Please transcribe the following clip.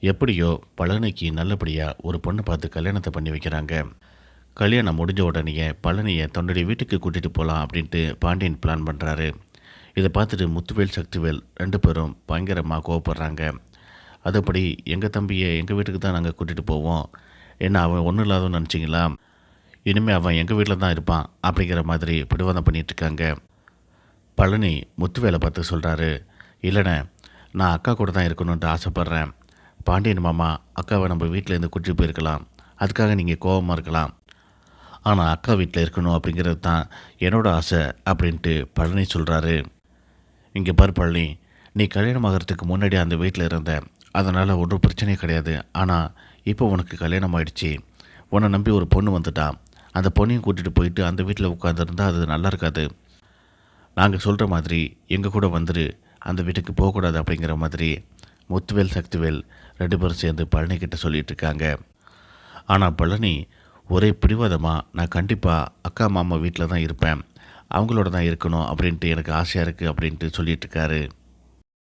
எப்படியோ பழனிக்கு நல்லபடியாக ஒரு பொண்ணு பார்த்து கல்யாணத்தை பண்ணி வைக்கிறாங்க. கல்யாணம் முடிஞ்ச உடனேயே பழனியை தன்னுடைய வீட்டுக்கு கூட்டிகிட்டு போகலாம் அப்படின்ட்டு பாண்டியன் பிளான் பண்ணுறாரு. இதை பார்த்துட்டு முத்துவேல் சக்திவேல் ரெண்டு பேரும் பயங்கரமாக கோவப்படுறாங்க. அதுபடி எங்கள் தம்பியை எங்கள் வீட்டுக்கு தான் நாங்கள் கூட்டிகிட்டு போவோம், என்ன அவன் ஒன்றும் இல்லாதவன்னு நினச்சிங்களா? இனிமேல் அவன் எங்கள் வீட்டில் தான் இருப்பான் அப்படிங்கிற மாதிரி பிடிவாதம் பண்ணிகிட்ருக்காங்க. பழனி முத்துவேலை பார்த்து சொல்கிறாரு, இல்லைண்ணே, நான் அக்கா கூட தான் இருக்கணுன்ட்டு ஆசைப்பட்றேன். பாண்டியன் மாமா அக்காவை நம்ம வீட்டிலேருந்து கூட்டிகிட்டு போயிருக்கலாம், அதுக்காக நீங்கள் கோபமாக இருக்கலாம். ஆனால் அக்கா வீட்டில் இருக்கணும் அப்படிங்கிறது தான் என்னோட ஆசை அப்படின்ட்டு பழனி சொல்கிறாரு. இங்கே பார் பழனி, நீ கல்யாணம் ஆகிறதுக்கு முன்னாடி அந்த வீட்டில் இருந்த, அதனால் ஒன்றும் பிரச்சனையே கிடையாது. ஆனால் இப்போ உனக்கு கல்யாணம் ஆகிடுச்சி, உன்னை நம்பி ஒரு பொண்ணு வந்துட்டா. அந்த பொண்ணையும் கூட்டிகிட்டு போயிட்டு அந்த வீட்டில் உட்காந்துருந்தா அது நல்லா இருக்காது. நாங்கள் சொல்கிற மாதிரி எங்கள் கூட வந்துரு, அந்த வீட்டுக்கு போகக்கூடாது அப்படிங்கிற மாதிரி முத்துவேல் சக்திவேல் ரெண்டு பேரும் சேர்ந்து பழனிக்கிட்ட சொல்லிகிட்டு இருக்காங்க. ஆனால் பழனி ஒரே பிடிவாதமாக, நான் கண்டிப்பாக அக்கா மாமா வீட்டில் தான் இருப்பேன், அவங்களோட தான் இருக்கணும் அப்படின்ட்டு எனக்கு ஆசையாக இருக்குது அப்படின்ட்டு சொல்லிகிட்டு இருக்காரு.